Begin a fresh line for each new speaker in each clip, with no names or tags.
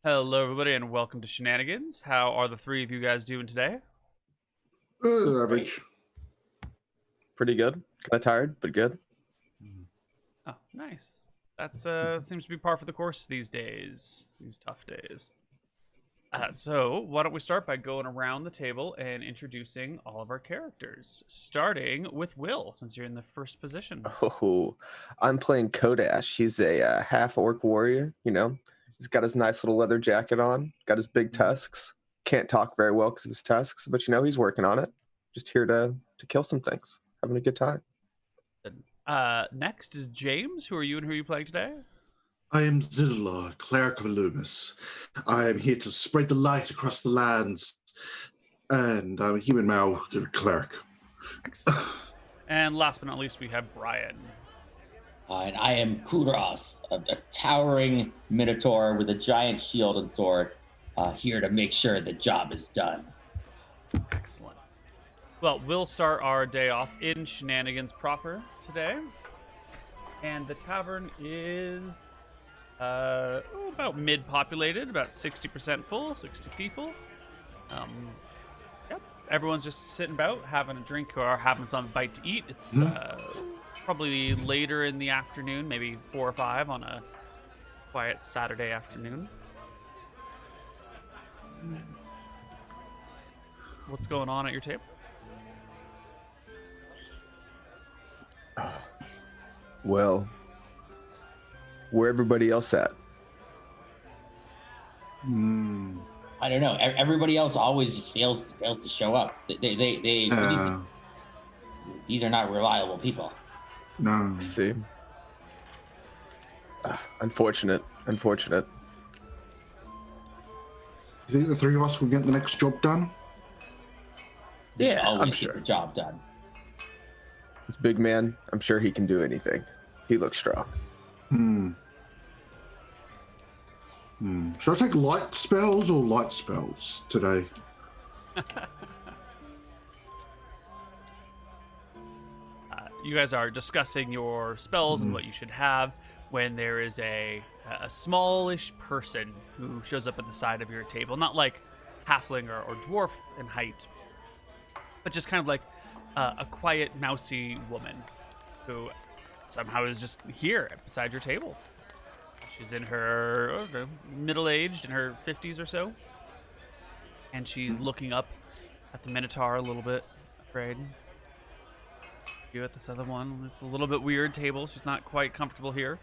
Hello, everybody, and welcome to Shenanigans. How are the three of you guys doing today?
Average.
Pretty good. Kind of tired, but good.
Oh, nice. That's seems to be par for the course these days, these tough days. So why don't we start by going around the table and introducing all of our characters, starting with Will, since you're in the first position.
Oh, I'm playing Kodash. He's a half orc warrior. He's got his nice little leather jacket on. Got his big tusks. Can't talk very well because of his tusks, but he's working on it. Just here to kill some things. Having a good time.
Next is James. Who are you and who are you playing today?
I am Zidula, Cleric of Illumis. I am here to spread the light across the lands, and I'm a human male cleric.
Excellent. And last but not least, we have Bryan.
And I am Kudros, a towering minotaur with a giant shield and sword, here to make sure the job is done.
Excellent. Well, we'll start our day off in Shenanigans proper today. And the tavern is about mid-populated, about 60% full, 60 people. Yep, everyone's just sitting about, having a drink or having some bite to eat. It's probably later in the afternoon, maybe 4 or 5 on a quiet Saturday afternoon. What's going on at your table?
Well, where everybody else at?
I don't know. Everybody else always just fails to show up. These are not reliable people.
No.
See, unfortunate.
You think the three of us will get the next job done?
Yeah, always
I'm
get
sure.
the job done.
This big man, I'm sure he can do anything. He looks strong.
Should I take light spells or light spells today?
You guys are discussing your spells and what you should have when there is a smallish person who shows up at the side of your table. Not like halfling or dwarf in height, but just kind of like a quiet, mousy woman who somehow is just here beside your table. She's in her middle-aged, in her 50s or so. And she's looking up at the Minotaur a little bit, afraid. You at this other one. It's a little bit weird table. She's not quite comfortable here.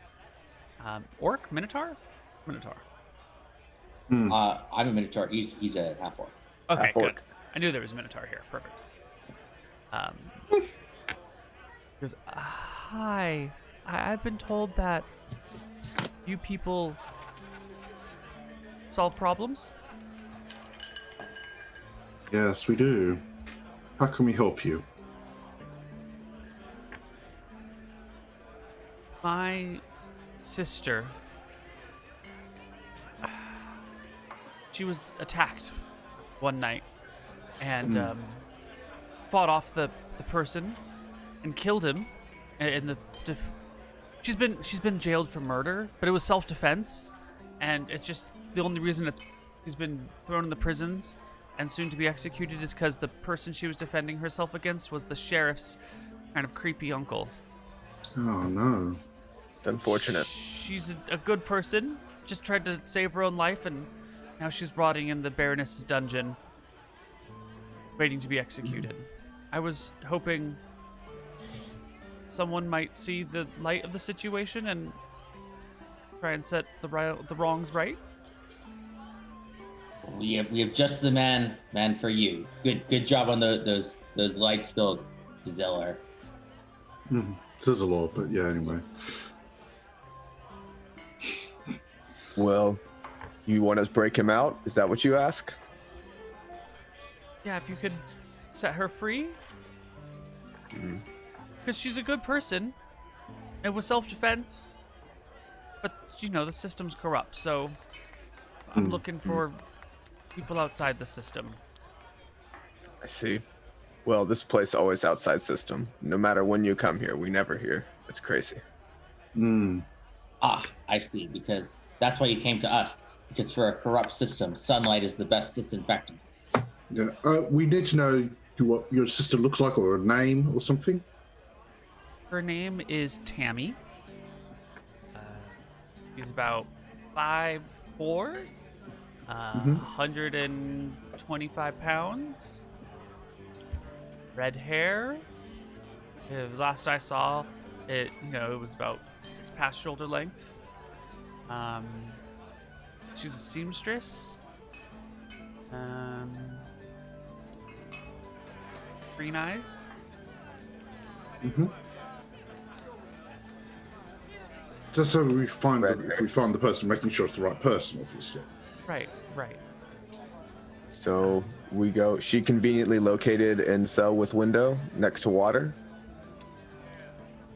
Orc? Minotaur? Minotaur.
I'm a minotaur. He's a half orc.
Okay,
Half-orc.
good. I knew there was a Minotaur here. Perfect. He goes, hi. I've been told that you people solve problems.
Yes, we do. How can we help you?
My sister, she was attacked one night and fought off the person and killed him. She's been jailed for murder, but it was self-defense, and it's just the only reason she's been thrown in the prisons and soon to be executed is because the person she was defending herself against was the sheriff's kind of creepy uncle.
Oh, no.
It's unfortunate.
She's a good person, just tried to save her own life, and now she's rotting in the Baroness's dungeon, waiting to be executed. I was hoping someone might see the light of the situation and try and set the wrongs right.
We have just the man for you. Good job on those light spells, Zeller.
There's a lot, but yeah, anyway.
Well, you want us to break him out? Is that what you ask?
Yeah, if you could set her free. Because she's a good person. It was self-defense. But, the system's corrupt, so I'm looking for people outside the system.
I see. Well, this place always outside system. No matter when you come here, we never hear. It's crazy.
I see, because that's why you came to us. because for a corrupt system, sunlight is the best disinfectant.
Yeah. We need to know what your sister looks like, or a name, or something.
Her name is Tammy. She's about 5'4", 125 pounds. Red hair. Last I saw, it was about it's past shoulder length. She's a seamstress. Green eyes.
Just so we find if we find the person, making sure it's the right person, obviously.
Right.
So we go. She conveniently located in cell with window next to water.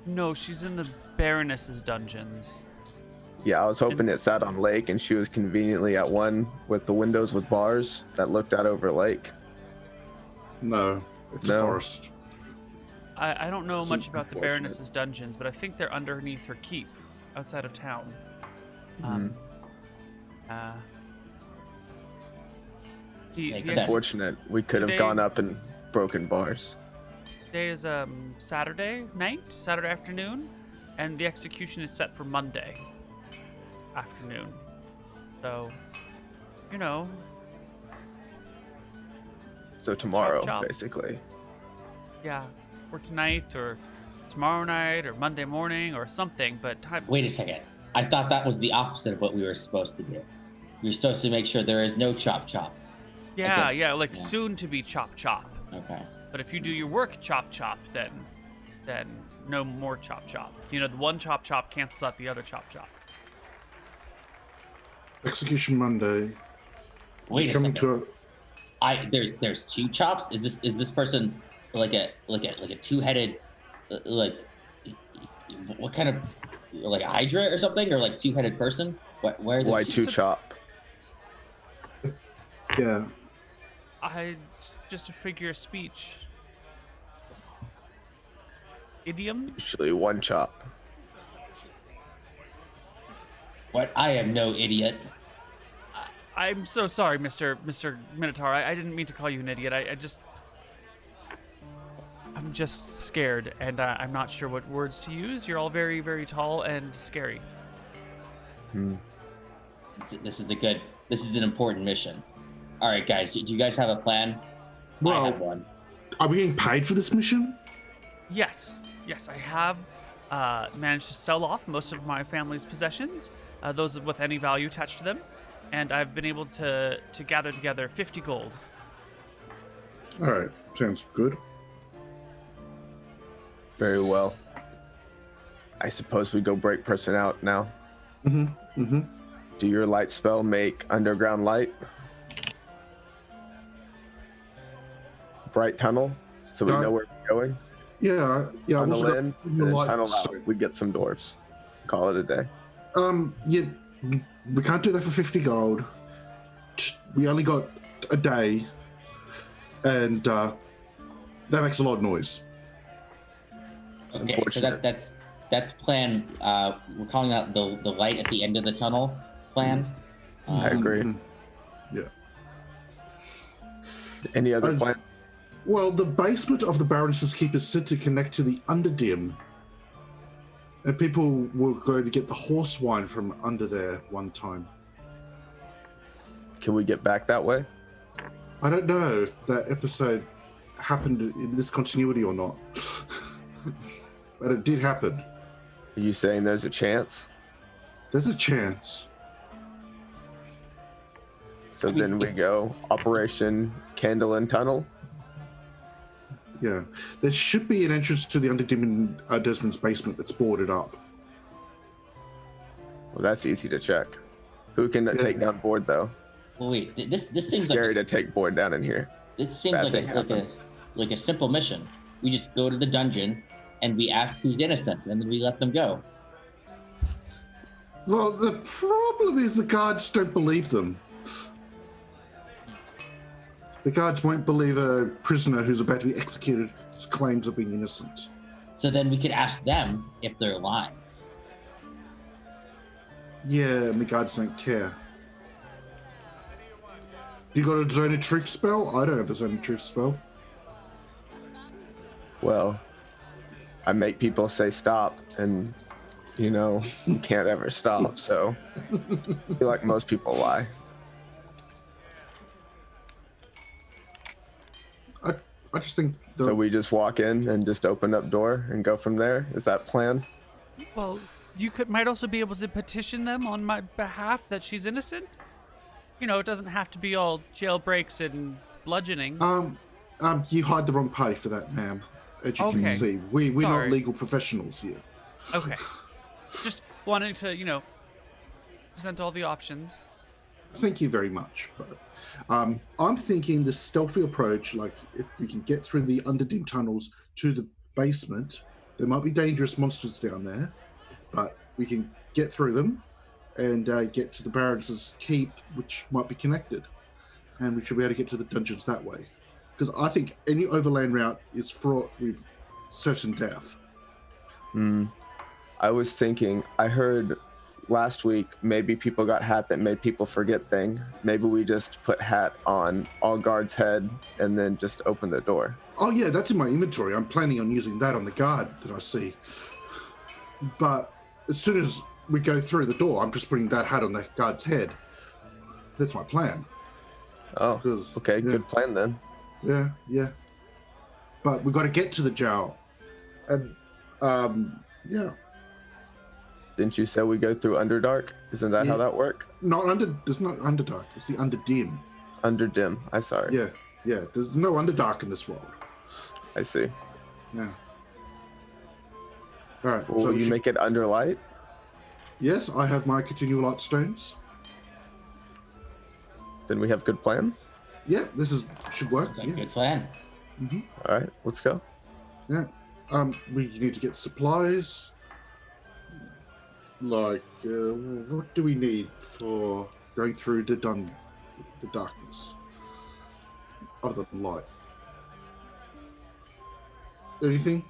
No, she's in the Baroness's dungeons.
Yeah, I was hoping it sat on lake, and she was conveniently at one with the windows with bars that looked out over lake.
No, it's a forest.
I don't know much about the Baroness's dungeons, but I think they're underneath her keep, outside of town.
Makes
It's
sense.
unfortunate. We could have gone up and broken bars.
Today is Saturday night, Saturday afternoon, and the execution is set for Monday afternoon. So,
So tomorrow,
Chop.
basically.
yeah, or tonight, or tomorrow night, or Monday morning, or something. But time.
Wait a second. I thought that was the opposite of what we were supposed to do. You're supposed to make sure there is no chop.
Yeah,
guess-
soon to be chop.
Okay.
But if you do your work chop, then no more chop. The one chop cancels out the other chop.
Execution Monday.
Wait a
Coming
second.
to
There's two chops. Is this person like a two-headed like what kind of like a hydra or something, or like two-headed person? Where are
Why
the
two chop?
Yeah.
Just a figure of speech. Idiom?
Usually one chop.
What? I am no idiot.
I'm so sorry, Mr. Minotaur. I didn't mean to call you an idiot. I'm just scared, and I'm not sure what words to use. You're all very, very tall and scary.
This is an important mission. All right, guys. Do you guys have a plan?
Well,
I have one.
are we getting paid for this mission?
Yes, I have managed to sell off most of my family's possessions, those with any value attached to them, and I've been able to gather together 50 gold.
All right, sounds good.
Very well. I suppose we go break person out now. Do your light spell make underground light? Bright tunnel, so we know where we're going.
Yeah.
Tunnel
also
in,
got
and then
light,
tunnel
so-
out. We get some dwarves. Call it a day.
Yeah, we can't do that for 50 gold. We only got a day, and that makes a lot of noise.
Okay, so
Unfortunate.
that's plan. We're calling that the light at the end of the tunnel plan.
I agree.
Yeah.
Any other
And-
plan?
Well, the basement of the Baroness's Keep is said to connect to the Underdim. And people were going to get the horse wine from under there one time.
Can we get back that way?
I don't know if that episode happened in this continuity or not. But it did happen.
Are you saying there's a chance?
There's a chance.
So then we go Operation Candle and Tunnel.
Yeah. There should be an entrance to the Underdim in Desmond's basement that's boarded up.
Well, that's easy to check. Who can take down board though?
Well, wait. This
It's
seems
scary
like
to take board down in here.
this seems
bad
like
thing happen.
a simple mission. We just go to the dungeon and we ask who's innocent, and then we let them go.
Well, the problem is the guards don't believe them. The guards won't believe a prisoner who's about to be executed whose claims of being innocent.
So then we could ask them if they're lying.
Yeah, and the guards don't care. You got a zone of truth spell? I don't have a zone of truth spell.
Well, I make people say stop, and you can't ever stop. So I feel like most people lie.
I just think.
So we just walk in and just open up door and go from there. Is that plan?
Well, you might also be able to petition them on my behalf that she's innocent. It doesn't have to be all jailbreaks and bludgeoning.
You hide the wrong party for that, ma'am. As you can see, we're not legal professionals here.
Okay. Just wanting to, present all the options.
Thank you very much. But I'm thinking the stealthy approach, like if we can get through the underdim tunnels to the basement, there might be dangerous monsters down there, but we can get through them and get to the barracks' keep, which might be connected. And we should be able to get to the dungeons that way. Because I think any overland route is fraught with certain death.
I was thinking, I heard last week maybe people got hat that made people forget thing. Maybe we just put hat on all guards' head and then just open the door.
Oh yeah, that's in my inventory. I'm planning on using that on the guard that I see. But as soon as we go through the door, I'm just putting that hat on the guard's head. That's my plan.
Oh, okay,
yeah.
Good plan then.
Yeah. But we've got to get to the jail. And, yeah.
Didn't you say we go through Underdark? Isn't that how that works?
There's not Underdark. It's the Underdim.
Underdim. I'm sorry.
Yeah. There's no Underdark in this world.
I see.
Yeah. All right.
Will you make it Underlight?
Yes, I have my continual light stones.
Then we have good plan.
Yeah, should work.
That's a good plan.
Mm-hmm.
All right, let's go.
Yeah. We need to get supplies. Like, what do we need for going through the darkness? Other than light. Anything?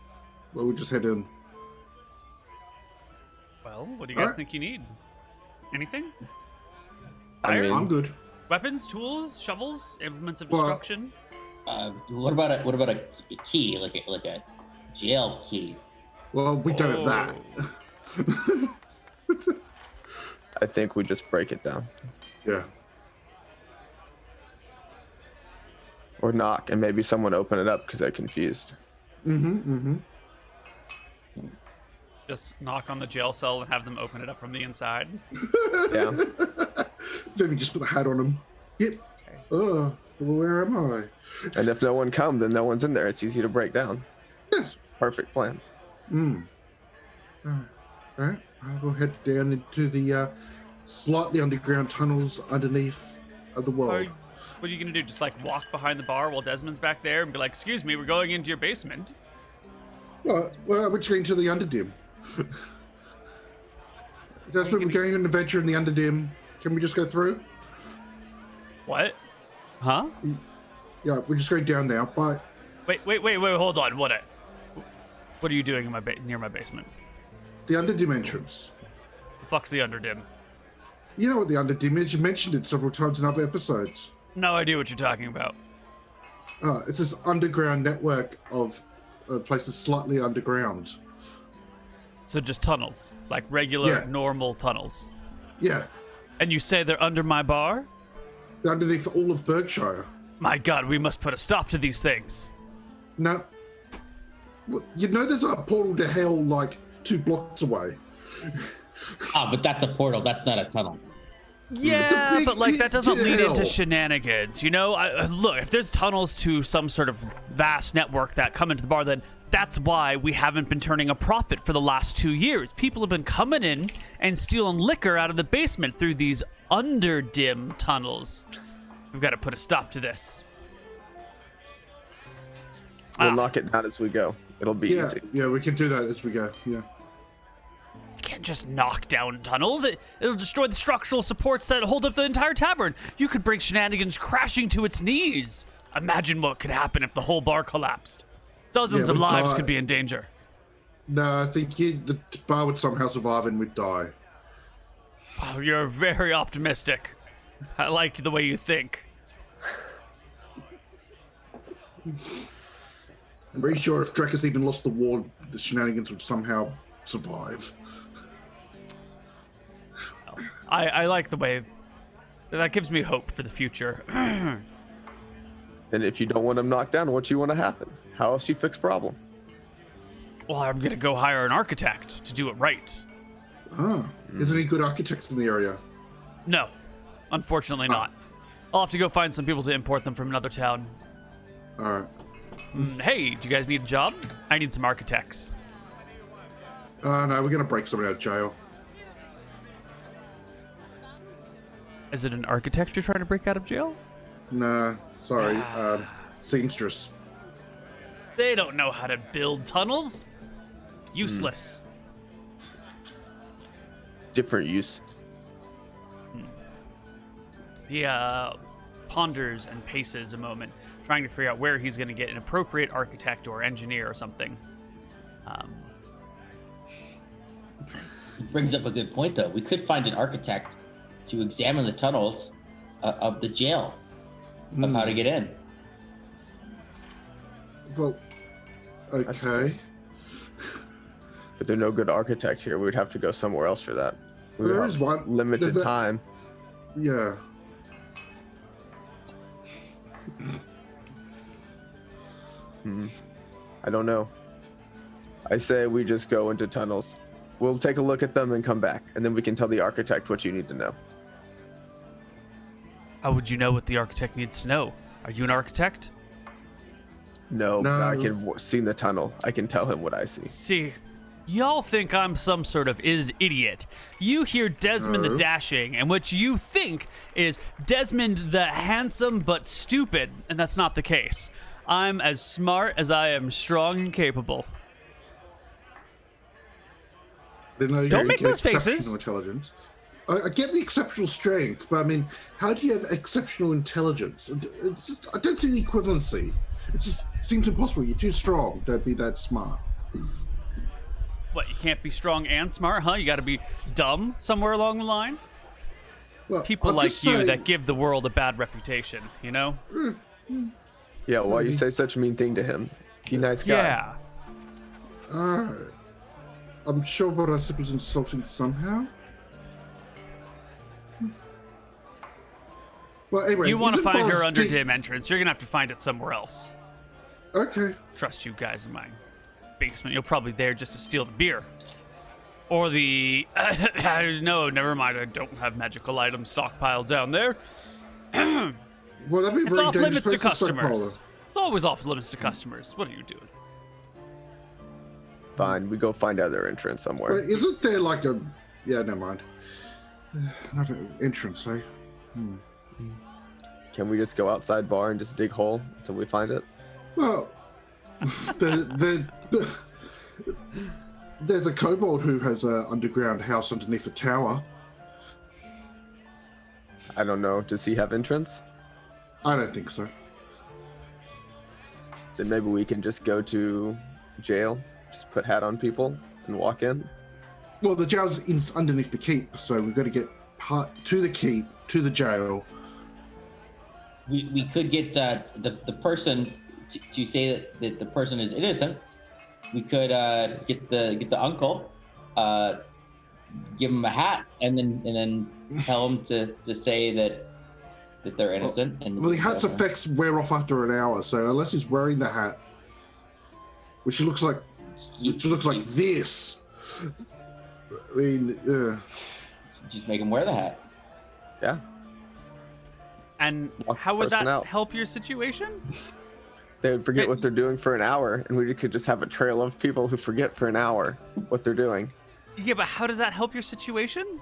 Well, we'll just head in.
Well, what do you guys think you need? Anything?
I mean,
I'm good.
Weapons, tools, shovels, implements of destruction.
What about a key, like a jail key?
Well, we don't have that.
I think we just break it down.
Yeah.
Or knock, and maybe someone open it up because they're confused.
Just knock on the jail cell and have them open it up from the inside.
Yeah.
Then we just put the hat on them. Yep. Well, where am I?
And if no one comes, then no one's in there. It's easy to break down. It's perfect plan.
All right. I'll go head down into the slightly underground tunnels underneath the world.
What are you gonna do? Just like walk behind the bar while Desmond's back there and be like, "Excuse me, we're going into your basement."
Well, we're just going to the Underdim. That's when we're going on an adventure in the Underdim. Can we just go through?
What? Huh?
Yeah, we're just going down now. Bye.
Wait, hold on. What are you doing in near my basement?
The Underdim entrance.
The fuck's the Underdim?
You know what the Underdim is. You mentioned it several times in other episodes.
No idea what you're talking about.
It's this underground network of places slightly underground.
So just tunnels, like regular, normal tunnels.
Yeah.
And you say they're under my bar?
They're underneath all of Berkshire.
My God, we must put a stop to these things.
No. Well, there's a portal to hell like 2 blocks away.
But that's a portal. That's not a tunnel.
Yeah, but like that doesn't lead
hell.
into shenanigans, look, if there's tunnels to some sort of vast network that come into the bar, then that's why we haven't been turning a profit for the last 2 years. People have been coming in and stealing liquor out of the basement through these underdim tunnels. We've got to put a stop to this.
We'll knock it down as we go. It'll be easy.
Yeah, we can do that as we go. Yeah.
You can't just knock down tunnels. It'll destroy the structural supports that hold up the entire tavern. You could bring Shenanigans crashing to its knees. Imagine what could happen if the whole bar collapsed. Dozens of lives could be in danger.
No, I think the bar would somehow survive and we'd die.
Wow, you're very optimistic. I like the way you think.
I'm pretty sure if Drakus even lost the war, the Shenanigans would somehow survive.
I like the way that gives me hope for the future.
And if you don't want him knocked down, what you want to happen? How else you fix problem?
Well, I'm gonna go hire an architect to do it right.
Ah, is there any good architects in the area?
No, unfortunately not. I'll have to go find some people to import them from another town.
All right.
Hey, do you guys need a job? I need some architects.
No, we're gonna break someone out of jail.
Is it an architect you're trying to break out of jail?
Nah, sorry. Seamstress.
They don't know how to build tunnels. Useless.
Different use.
He ponders and paces a moment, trying to figure out where he's going to get an appropriate architect or engineer or something.
It brings up a good point, though. We could find an architect to examine the tunnels of the jail, of how to get in.
Well, okay.
But there's no good architect here. We would have to go somewhere else for that. We would
There
have
is one.
limited
There's
time.
Yeah.
I don't know. I say we just go into tunnels. We'll take a look at them and come back, and then we can tell the architect what you need to know.
How would you know what the architect needs to know? Are you an architect?
No,
No.
I can seen the tunnel. I can tell him what I see.
See, y'all think I'm some sort of idiot. You hear Desmond the
No.
Dashing, and what you think is Desmond the Handsome but Stupid, and that's not the case. I'm as smart as I am strong and capable.
Didn't know you
Don't make
get
those faces.
exceptional Intelligence. I get the exceptional strength, but I mean, how do you have exceptional intelligence? I don't see the equivalency. It just seems impossible. You're too strong. Don't be that smart.
What, you can't be strong and smart, huh? You gotta be dumb somewhere along the line?
Well,
People
I'm
like
just
you
saying-
that give the world a bad reputation, you know?
Yeah, why you say such a mean thing to him? He nice guy.
Yeah.
I'm sure what I said was insulting somehow. Well, anyway,
You want to
isn't
find your
Boris
underdim entrance, you're gonna have to find it somewhere else.
Okay.
Trust you guys in my basement. You're probably there just to steal the beer. Or the... no, never mind. I don't have magical items stockpiled down there.
Well, that'd be
It's
very
off
dangerous
limits to
place stockpile.
customers. It's always off limits to customers. What are you doing?
Fine, we go find other entrance somewhere.
Wait, isn't there like a... Yeah, never mind. Another entrance, eh?
Can we just go outside bar and just dig hole until we find it?
Well, there's a kobold who has an underground house underneath a tower.
I don't know. Does he have entrance?
I don't think so.
Then maybe we can just go to jail, just put hat on people and walk in.
Well, the jail's underneath the keep, so we've got to get to the keep, to the jail.
We could get the person to say that the person is innocent. We could get the uncle, give him a hat, and then tell him to say that they're innocent.
Well, the hat's effects wear off after an hour, so unless he's wearing the hat, which looks like this. I mean,
just make him wear the hat.
Yeah.
And
Walk
how would
person
that
out.
help your situation?
They would forget what they're doing for an hour, and we could just have a trail of people who forget for an hour what they're doing.
Yeah, but how does that help your situation?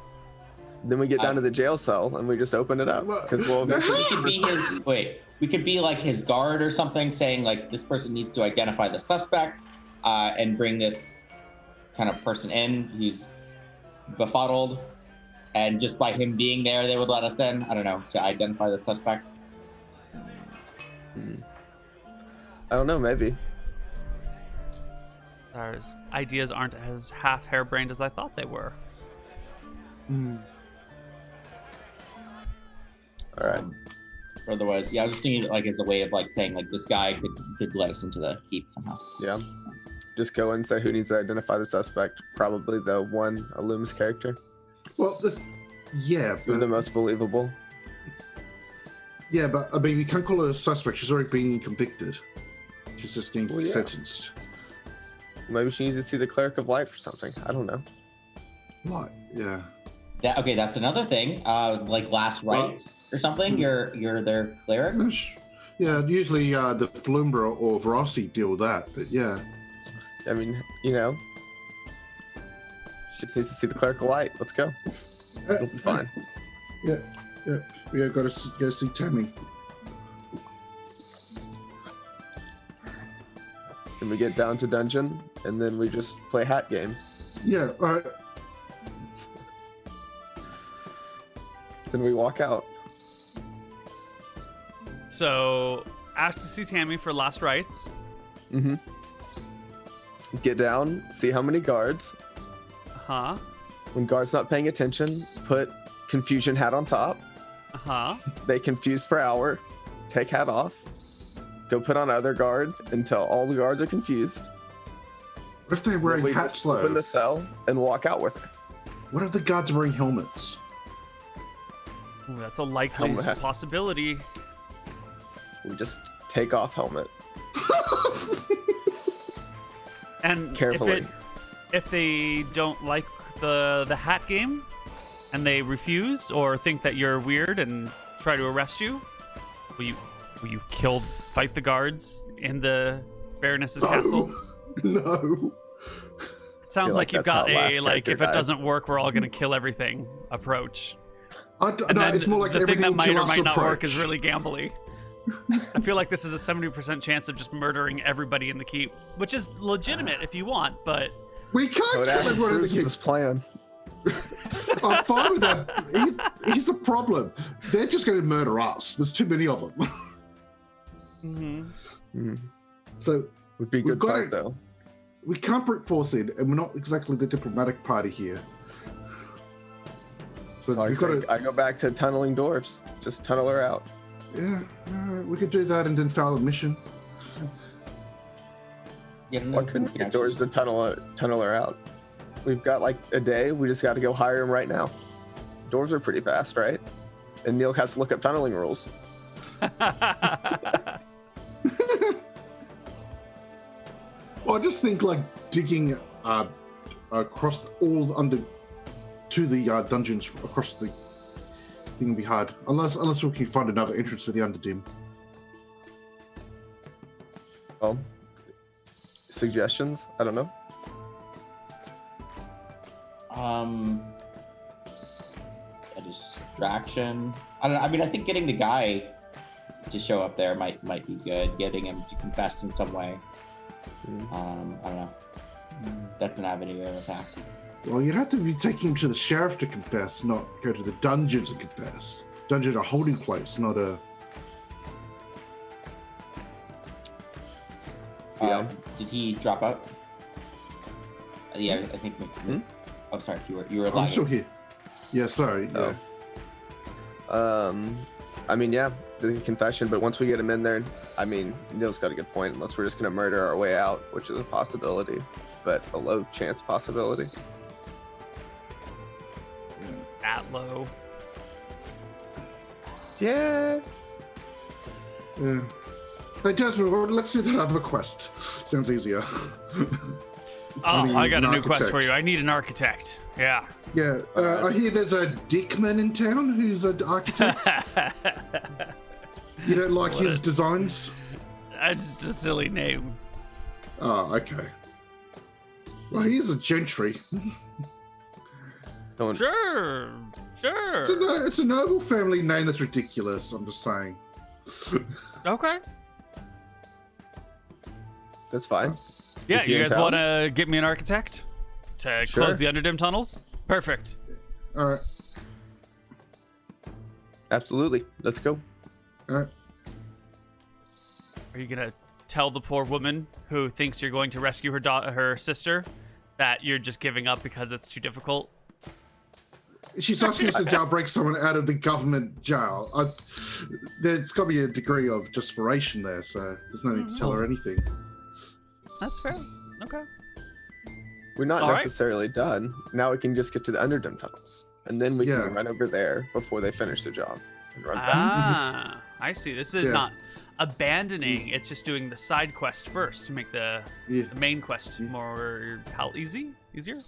Then we get down to the jail cell and we just open it up because we'll
We could be his we could be like his guard or something, saying like this person needs to identify the suspect and bring this kind of person in who's befuddled, and just by him being there they would let us in. I don't know, to identify the suspect.
I don't know, maybe.
Our ideas aren't as half harebrained as I thought they were.
All right.
otherwise. Yeah, I was just thinking like as a way of like saying like this guy could let us into the keep somehow.
Yeah. Just go and say who needs to identify the suspect. Probably the one, a Loomis character.
Well, yeah,
Who's the
but,
most believable.
yeah, but I mean, you can't call her a suspect. She's already been convicted. She's just getting
Well, yeah.
sentenced.
Maybe she needs to see the Cleric of Light for something. I don't know.
Like, yeah.
Okay, that's another thing. Like last rites or something. You're their cleric.
Yeah, usually the Flumbra or Verossi deal with that, but yeah.
I mean, you know, she just needs to see the Cleric of Light. Let's go. It'll be fine.
Yeah. We have got to go see Tammy.
Then we get down to dungeon, and then we just play hat game.
Yeah, all right.
Then we walk out.
So, ask to see Tammy for last rites.
Mm-hmm. Get down, see how many guards.
Uh-huh.
When guards not paying attention, put confusion hat on top.
Uh-huh.
They confuse for hour. Take hat off. Go put on other guard until all the guards are confused.
What if they're wearing
We
hats,
just open
though?
the cell and walk out with her.
What if the guards are wearing helmets?
Ooh, that's a likely
Helmet has-
possibility.
We just take off helmet
And
carefully.
if they don't like the hat game and they refuse or think that you're weird and try to arrest you, will you fight the guards in the Baroness's castle?
No.
It sounds
feel
like
like
you've
that's
got
how last
a like
character
if it
died.
doesn't work, we're all gonna kill everything approach.
No,
Then
it's more like
the thing
everything
that
will
might
kill
or
us
might not work
approach.
is really gambly. I feel like this is a 70% chance of just murdering everybody in the keep, which is legitimate if you want, but
We can't
Code
kill
Ash
everyone in the
approves of this
keep.
plan.
I'm fine with that. Here's the problem. They're just going to murder us. There's too many of them. So
Would be a
We've
good
got
fight
it.
though.
we can't brute force it, and we're not exactly the diplomatic party here. So
So I,
we've got
say,
to,
I go back to tunneling dwarves. Just tunnel her out.
yeah, we could do that and then fail the mission.
Yeah,
Why couldn't we get doors to tunnel her out? We've got like a day. We just got to go hire him right now. Doors are pretty fast, right? And Neal has to look up tunneling rules.
Well, I just think like digging across all under to the dungeons across the thing will be hard, unless we can find another entrance to the Underdim.
Well, suggestions? I don't know.
A distraction. I don't know. I mean, I think getting the guy to show up there might be good. Getting him to confess in some way. I don't know. That's an avenue of attack.
Well, you'd have to be taking him to the sheriff to confess, not go to the dungeons and confess. Dungeons are a holding place, not a.
Did he drop out? Yeah, I think. Oh, sorry. You were.
I'm
lagging.
still here. Yeah, sorry. Yeah.
I mean, yeah, the confession, but once we get him in there, I mean, Neal's got a good point, unless we're just going to murder our way out, which is a possibility, but a low chance possibility.
That low.
Yeah.
Yeah. Hey, Jasmine, well, let's do that other quest. Sounds easier.
Oh,
need
I got
an
a new quest for
architect.
you. I need an architect. Yeah.
Yeah, I hear there's a dickman in town who's an architect. You don't like his designs?
That's just a silly name.
Oh, okay. Well, he is a gentry.
Don't.
Sure.
It's a noble family name that's ridiculous, I'm just saying.
Okay.
That's fine.
Yeah,
Is he
you
in
guys
town?
want to get me an architect to
Sure.
close the Underdim tunnels? Perfect.
All right,
Absolutely. Let's go.
all right.
Are you gonna tell the poor woman who thinks you're going to rescue her sister that you're just giving up because it's too difficult?
She's asking us to jailbreak someone out of the government jail. There's got to be a degree of desperation there, so there's no need to tell her anything.
That's fair. Okay.
We're not
All right.
necessarily done. Now we can just get to the Underdim tunnels, and then we can run over there before they finish the job and run back.
Ah, I see. This is not abandoning. It's just doing the side quest first to make the main quest more easier.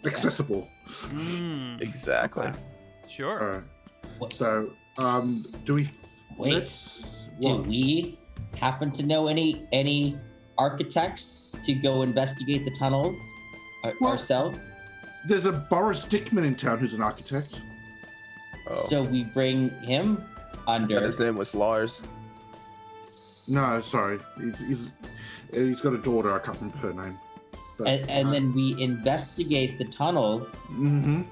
Accessible.
Exactly.
Okay. Sure.
So, do we?
Wait. Do we happen to know any architects to go investigate the tunnels ourselves?
There's a Boris Dickman in town who's an architect.
Oh.
So we bring him under.
His name was Lars.
No, sorry. He's got a daughter. I can't remember her name. But,
and then we investigate the tunnels.
Mm-hmm.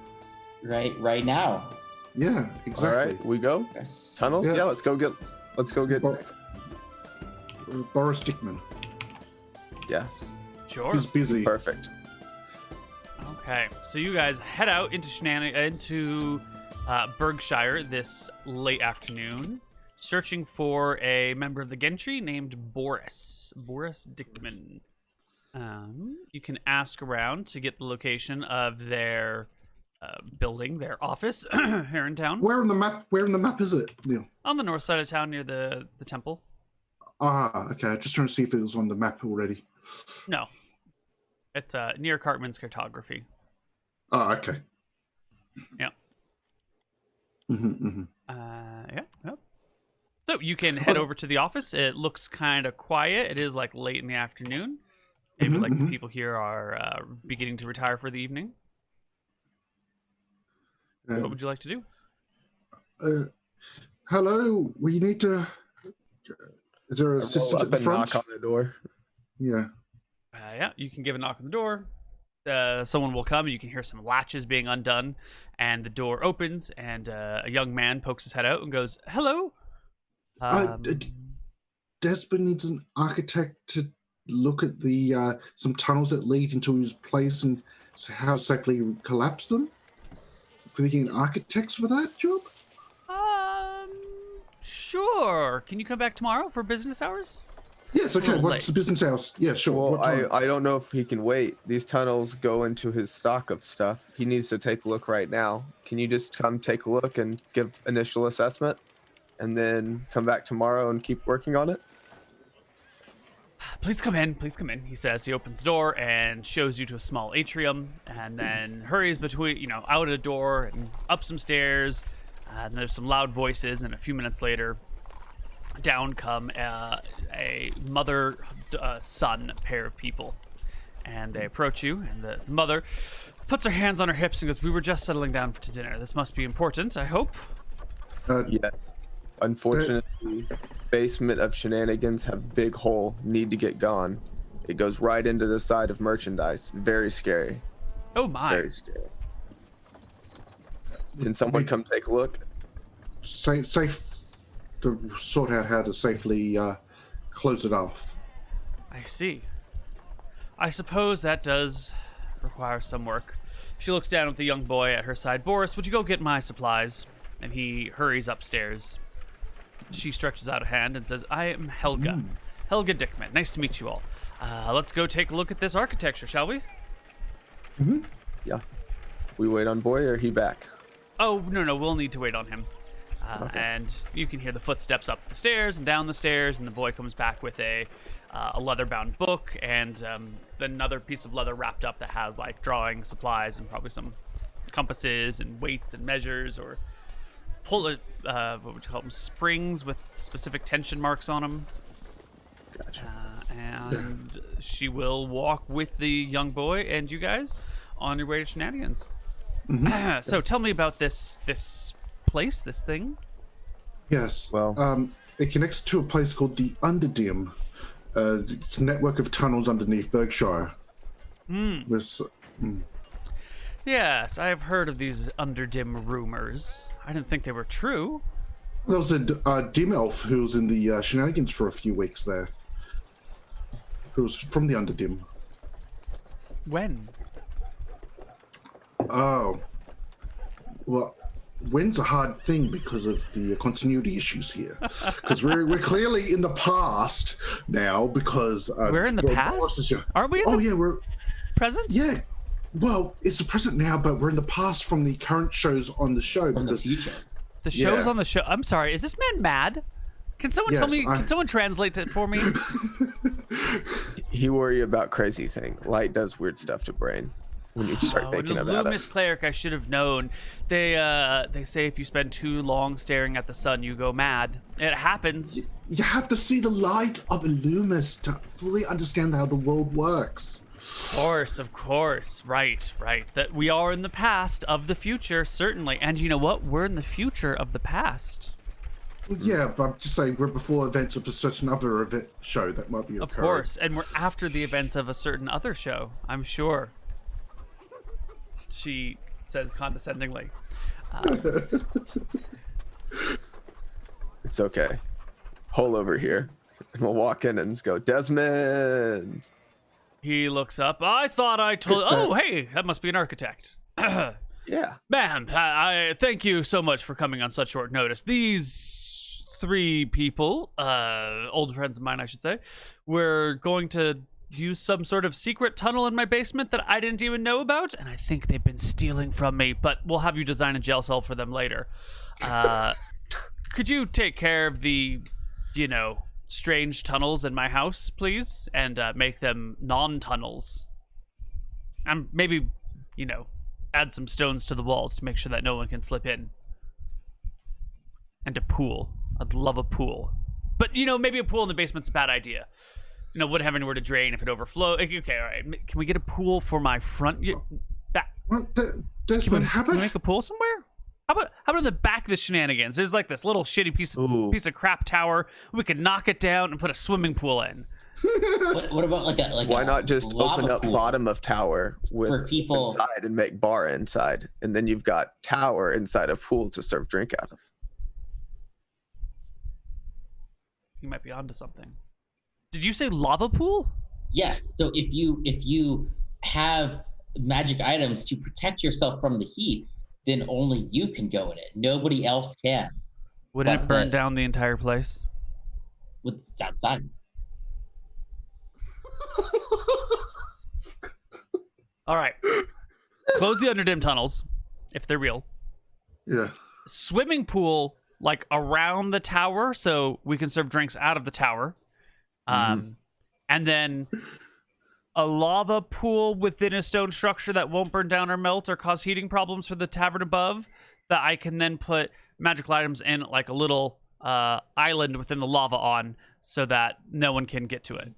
Right now.
Yeah, exactly.
All right, we go.
Okay.
Tunnels.
Yeah.
Yeah, let's go get.
Boris Dickman.
Yeah.
Sure.
He's busy.
Perfect.
Okay, so you guys head out into Berkshire this late afternoon, searching for a member of the gentry named Boris Dickman. You can ask around to get the location of their building, their office here in town.
Where in the map is it, Neal?
On the north side of town near the temple.
Ah, okay. Just trying to see if it was on the map already.
No. It's near Cartman's cartography.
Oh, okay.
Yeah.
Mm-hmm.
Yeah. So you can head over to the office. It looks kind of quiet. It is like late in the afternoon. Maybe the people here are beginning to retire for the evening. What would you like to do?
Hello. We need to. Is there an assistant at the front?
Knock on the door.
Yeah.
Yeah, you can give a knock on the door. Someone will come, and you can hear some latches being undone, and the door opens, and a young man pokes his head out and goes, "Hello."
Desmond needs an architect to look at the some tunnels that lead into his place and how safely collapse them. Can we get architects for that job?
Sure. Can you come back tomorrow for business hours?
Yes, okay. What's the business hours? Yeah, sure.
Well, I don't know if he can wait. These tunnels go into his stock of stuff. He needs to take a look right now. Can you just come take a look and give initial assessment, and then come back tomorrow and keep working on it?
Please come in, he says. He opens the door and shows you to a small atrium, and then hurries between, out a door and up some stairs, and there's some loud voices, and a few minutes later, down come a mother-son pair of people, and they approach you, and the mother puts her hands on her hips and goes, "We were just settling down for dinner. This must be important, I hope."
Yes. Unfortunately, basement of Shenanigans have big hole, need to get gone. It goes right into the side of merchandise. Very scary.
Oh my.
Very scary. Can someone come take a look?
Safe to sort out how to safely close it off.
I see. I suppose that does require some work. She looks down at the young boy at her side. "Boris, would you go get my supplies?" And he hurries upstairs. She stretches out a hand and says, "I am Helga. Helga Dickman. Nice to meet you all. Let's go take a look at this architecture, shall we?"
Yeah. We wait on boy, or he back?
Oh, no, we'll need to wait on him.
Okay.
And you can hear the footsteps up the stairs and down the stairs, and the boy comes back with a leather-bound book and another piece of leather wrapped up that has like drawing supplies and probably some compasses and weights and measures, or what would you call them, springs with specific tension marks on them.
Gotcha.
And she will walk with the young boy and you guys on your way to Shenanigans. So tell me about this place, this thing.
Yes.
Well,
it connects to a place called the Underdim, a network of tunnels underneath Berkshire.
Yes, I've heard of these Underdim rumors. I didn't think they were true.
There was a dim elf who was in the Shenanigans for a few weeks there, who was from the Underdim.
When?
Oh, Well, when's a hard thing because of the continuity issues here? Because we're clearly in the past now because
we're in the past. Aren't we?
We're
present.
Yeah. Well, it's the present now, but we're in the past from the current shows on the show.
From the future.
The show's on the show. I'm sorry. Is this man mad? Can someone tell me? Can someone translate it for me?
You worry about crazy thing. Light does weird stuff to brain when you start thinking about
Loomis Cleric, I should have known. They say if you spend too long staring at the sun, you go mad. It happens.
You have to see the light of Loomis to fully understand how the world works.
Of course. Right. That we are in the past of the future, certainly. And you know what? We're in the future of the past.
Well, yeah, but I'm just saying we're before events of a certain other event show that might be occurring.
Of course, and we're after the events of a certain other show, I'm sure. She says condescendingly.
It's okay. Hole over here. And we'll walk in and just go, Desmond.
He looks up. I thought I told... Oh, hey, that must be an architect.
Yeah.
Ma'am, I thank you so much for coming on such short notice. These 3 people, old friends of mine, I should say, were going to use some sort of secret tunnel in my basement that I didn't even know about, and I think they've been stealing from me, but we'll have you design a jail cell for them later. Could you take care of the, strange tunnels in my house, please, and make them non-tunnels? And maybe, add some stones to the walls to make sure that no one can slip in. And a pool. I'd love a pool. But, maybe a pool in the basement's a bad idea. Wouldn't have anywhere to drain if it overflows. Okay, all right. Can we get a pool for my front? Back?
Well, Desmond,
Can we make a pool somewhere? How about in the back of the Shenanigans? There's like this little shitty piece of crap tower. We could knock it down and put a swimming pool in.
What about like a
why not just open up bottom of tower with
people
inside and make bar inside, and then you've got tower inside a pool to serve drink out of.
You might be onto something. Did you say lava pool?
Yes. So if you have magic items to protect yourself from the heat, then only you can go in it. Nobody else can.
Wouldn't it burn down the entire place?
With outside.
All right. Close the underdim tunnels, if they're real.
Yeah.
Swimming pool, like around the tower, so we can serve drinks out of the tower. And then a lava pool within a stone structure that won't burn down or melt or cause heating problems for the tavern above, that I can then put magical items in, like a little island within the lava on, so that no one can get to it.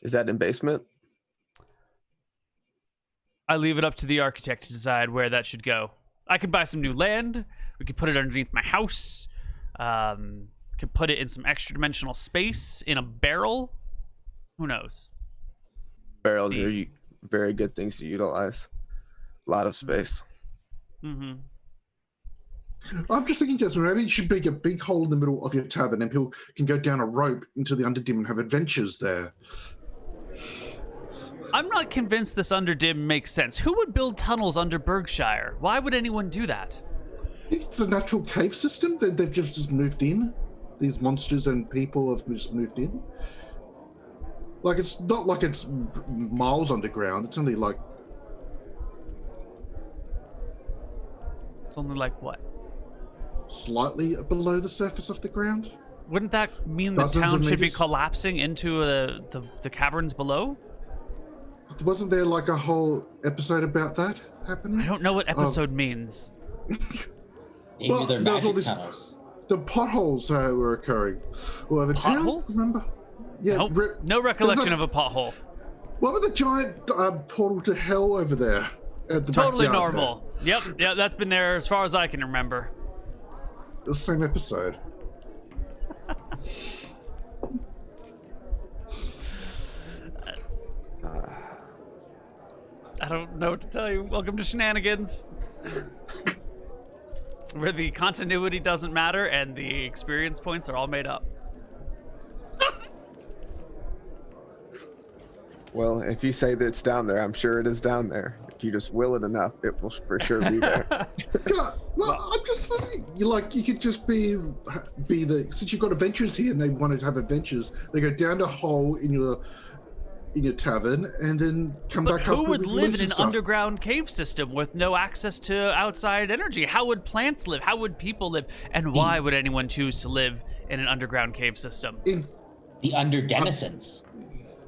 Is that in basement?
I leave it up to the architect to decide where that should go. I could buy some new land. We could put it underneath my house. Could put it in some extra dimensional space in a barrel. Who knows?
Barrels are very good things to utilize. A lot of space.
I'm just thinking, Jasmine, maybe you should dig a big hole in the middle of your tavern and people can go down a rope into the Underdim and have adventures there.
I'm not convinced this Underdim makes sense. Who would build tunnels under Berkshire? Why would anyone do that?
It's a natural cave system that they've just moved in. These monsters and people have just moved in. Like, it's not like it's miles underground. It's only like...
It's only like what?
Slightly below the surface of the ground.
Wouldn't that mean the town should be collapsing into the caverns below?
Wasn't there like a whole episode about that happening?
I don't know what episode means.
Maybe they're magic tunnels.
The potholes were occurring. Well, the town, remember? Yeah.
Nope. No recollection of a pothole.
What was the giant portal to hell over there? At the
totally normal. There? Yep, that's been there as far as I can remember.
The same episode.
I don't know what to tell you. Welcome to Shenanigans. Where the continuity doesn't matter and the experience points are all made up.
Well, if you say that it's down there, I'm sure it is down there. you just will it enough, it will for sure be there.
Yeah, well, I'm just like you could just be the since you've got adventures here and they wanted to have adventures, they go down the hole in your tavern and then come
But
back
who
up
would
with
live
loot
in
and
an
stuff.
underground cave system with no access to outside energy? How would plants live? How would people live? And why would anyone choose to live in an underground cave system?
In
The underdenizens.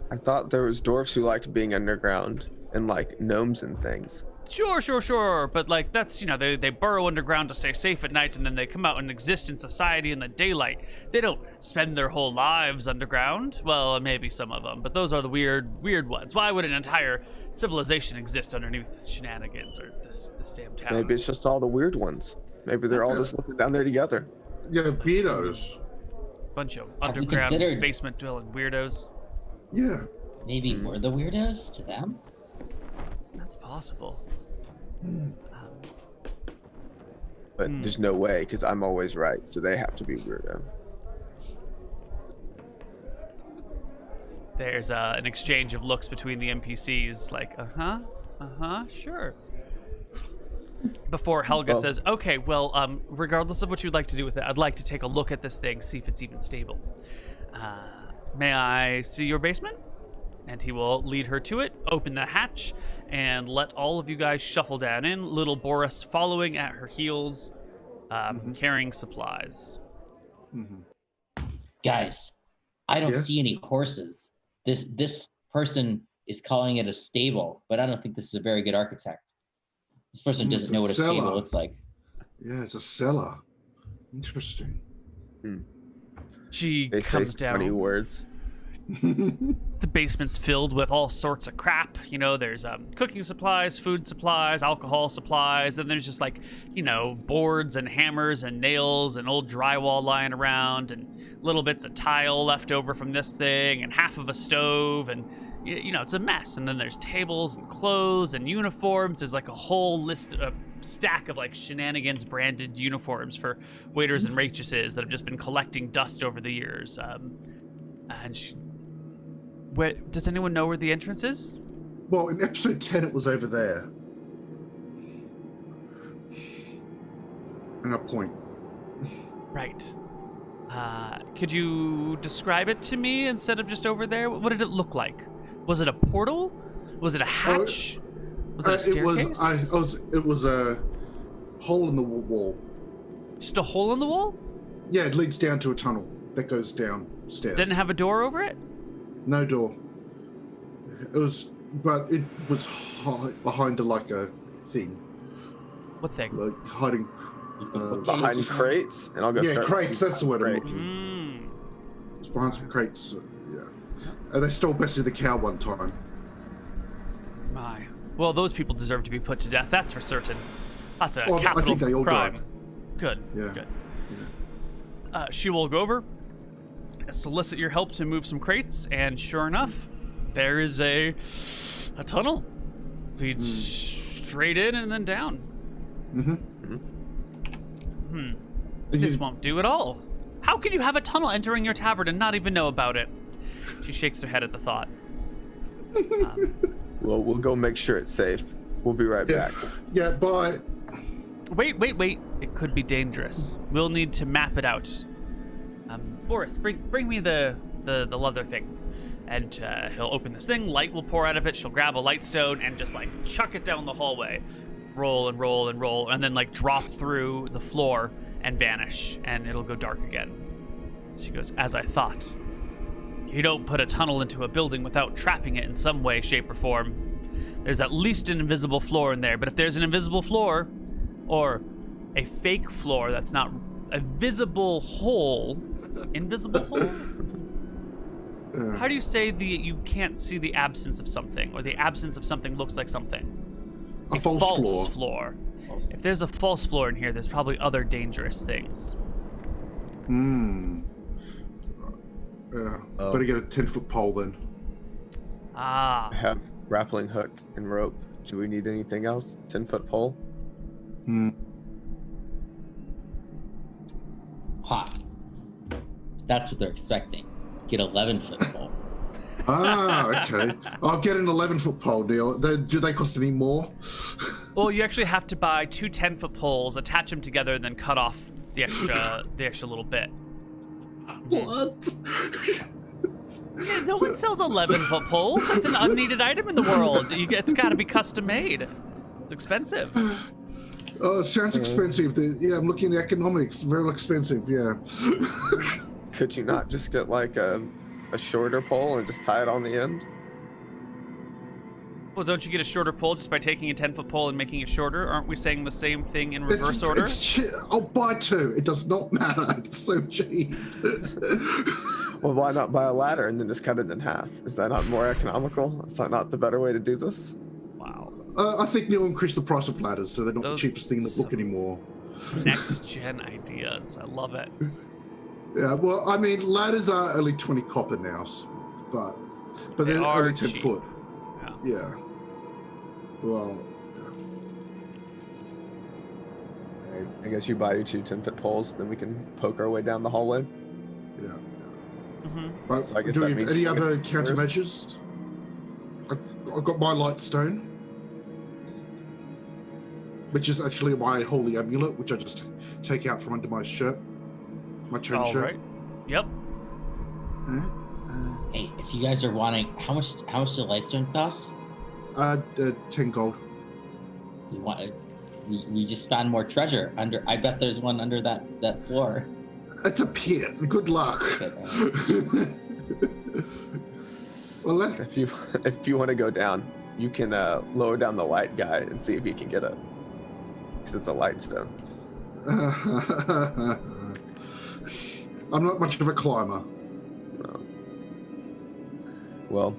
I thought there was dwarfs who liked being underground and like gnomes and things.
Sure. But like that's they burrow underground to stay safe at night, and then they come out and exist in society in the daylight. They don't spend their whole lives underground. Well, maybe some of them, but those are the weird ones. Why would an entire civilization exist underneath Shenanigans or this damn town?
Maybe it's just all the weird ones. Maybe they're all just living down there together.
yeah, weirdos.
Bunch of
Have you
underground
considered-
basement dwelling weirdos.
Yeah.
Maybe we're the weirdos to them.
That's possible.
But there's no way, because I'm always right, so they have to be weirdo.
There's an exchange of looks between the NPCs, like, sure. Before Helga
Well-
says, okay, well, regardless of what you'd like to do with it, I'd like to take a look at this thing, see if it's even stable. May I see your basement? And he will lead her to it, open the hatch, and let all of you guys shuffle down in, little Boris following at her heels, carrying supplies.
Guys, I don't
Yeah?
see any horses. This person is calling it a stable, but I don't think this is a very good architect. This person
It's
doesn't
a
know what a stable
cellar.
looks like.
Yeah, it's a cellar. Interesting.
She
They say
comes down.
funny words.
The basement's filled with all sorts of crap. There's cooking supplies, food supplies, alcohol supplies. Then there's just like, boards and hammers and nails and old drywall lying around and little bits of tile left over from this thing and half of a stove. And, it's a mess. And then there's tables and clothes and uniforms. There's like a whole stack of like Shenanigans branded uniforms for waiters and waitresses that have just been collecting dust over the years. Does anyone know where the entrance is?
Well, in episode 10, it was over there. And a point.
Right. Could you describe it to me instead of just over there? What did it look like? Was it a portal? Was it a hatch? Was it a staircase?
It was a hole in the wall.
Just a hole in the wall?
Yeah, it leads down to a tunnel that goes downstairs.
Didn't have a door over it?
No door. But it was behind like a thing,
What thing?
like hiding.
Behind crates, and I'll go
Yeah,
start.
crates. That's the word I'm
Crates.
looking. It's behind some crates. Yeah, and they stole Bessie the cow one time.
My. Well, those people deserve to be put to death. That's for certain. That's a
Well, I
capital
think they all
crime.
died.
Good.
Yeah.
Good. She will go over, solicit your help to move some crates, and sure enough, there is a tunnel. Leads straight in and then down. This won't do at all. How can you have a tunnel entering your tavern and not even know about it? She shakes her head at the thought.
Well, we'll go make sure it's safe. We'll be right
Yeah,
back.
yeah. Bye.
Wait. It could be dangerous. We'll need to map it out. Boris, bring me the leather thing. And he'll open this thing. Light will pour out of it. She'll grab a light stone and just like chuck it down the hallway. Roll and roll and roll. And then like drop through the floor and vanish. And it'll go dark again. She goes, as I thought. You don't put a tunnel into a building without trapping it in some way, shape, or form. There's at least an invisible floor in there. But if there's an invisible floor, or a fake floor that's not a visible hole, invisible hole? How do you say you can't see the absence of something, or the absence of something looks like something?
A false
floor. If there's a false floor in here, there's probably other dangerous things.
Yeah. Better get a 10-foot pole then.
Ah.
I have grappling hook and rope. Do we need anything else? 10-foot pole?
Ha. That's what they're expecting. Get 11-foot pole.
Okay. I'll get an 11-foot pole, Neal. Do they cost any more?
Well, you actually have to buy 2 10-foot poles, attach them together, and then cut off the extra little bit.
What?
Yeah, no one sells 11-foot poles. That's an unneeded item in the world. It's got to be custom made. It's expensive.
Oh, it sounds expensive. I'm looking at the economics. Very expensive, yeah.
Could you not just get like a shorter pole and just tie it on the end?
Well, don't you get a shorter pole just by taking a 10-foot pole and making it shorter? Aren't we saying the same thing in reverse order?
I'll buy 2. It does not matter. It's so cheap.
Well, why not buy a ladder and then just cut it in half? Is that not more economical? Is that not the better way to do this?
Wow.
I think Neal increased the price of ladders, so they're not the cheapest thing in the book anymore.
Next-gen ideas. I love it.
Yeah, well, I mean, ladders are only 20 copper now, but they're only 10
cheap.
foot.
Yeah.
Yeah. Well,
I guess you buy your 2 10-foot poles, then we can poke our way down the hallway.
yeah.
Mm-hmm.
But
So I guess
do
that
we have
means
any
we get
other
first.
countermeasures? I've got my light stone, which is actually my holy amulet, which I just take out from under my shirt, my chain
All
shirt.
right. Yep.
Hey, if you guys are wanting, how much do lightstones cost?
10 gold.
You want? We just found more treasure under. I bet there's one under that floor.
It's a pit. Good luck. Well,
If you want to go down, you can lower down the light guy and see if he can get it. Because it's a light stone.
I'm not much of a climber.
No. Well,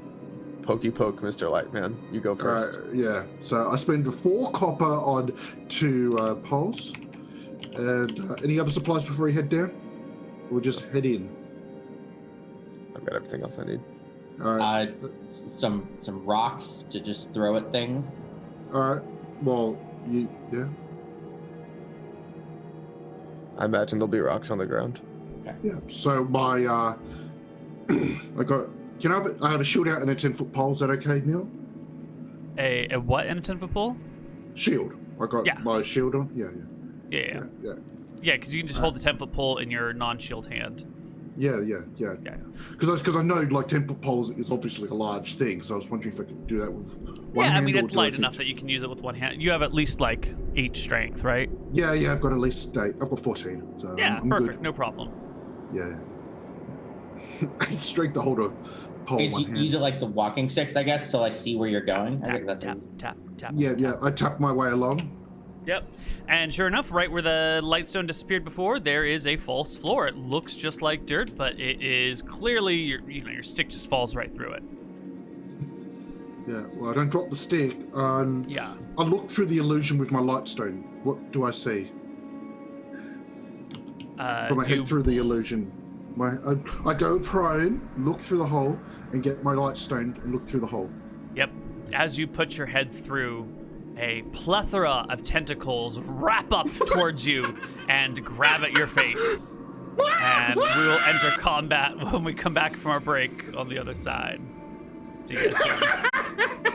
pokey poke, Mr. Lightman. You go first.
Yeah. So I spend 4 copper on 2 poles. And any other supplies before we head down? We'll just head in.
I've got everything else I need.
All right.
Some rocks to just throw at things.
All right. Well, yeah.
I imagine there'll be rocks on the ground.
Yeah. So my I have a shield out and a 10-foot pole. Is that okay, Neal?
A what in a 10-foot pole?
Shield. I got my shield on. Yeah.
Yeah.
Yeah.
Yeah, because you can just hold the 10-foot pole in your non-shield hand.
Yeah.
Yeah.
Because I know like 10-foot poles is obviously a large thing, so I was wondering if I could do that with one hand.
Yeah, I mean,
or
it's
do I
light
need
enough
to-
that you can use it with one hand. You have at least like 8 strength, right?
Yeah, I've got at least 8. I've got 14. So
Yeah,
I'm
perfect.
good.
No problem.
Yeah. 8 strength to hold a pole in
Okay, so
one
you
hand.
use it like the walking sticks, I guess, to like see where you're going. I
Tap,
think that's
tap,
what-
tap, tap.
Yeah.
tap.
I tap my way along.
Yep. And sure enough, right where the lightstone disappeared before, there is a false floor. It looks just like dirt, but it is clearly your stick just falls right through it.
Yeah. Well, I don't drop the stick.
Yeah.
I look through the illusion with my lightstone. What do I see? Put my head through the illusion. I go prone, look through the hole, and get my lightstone and look through the hole.
Yep. As you put your head through, a plethora of tentacles wrap up towards you and grab at your face. And we will enter combat when we come back from our break on the other side. See you guys soon.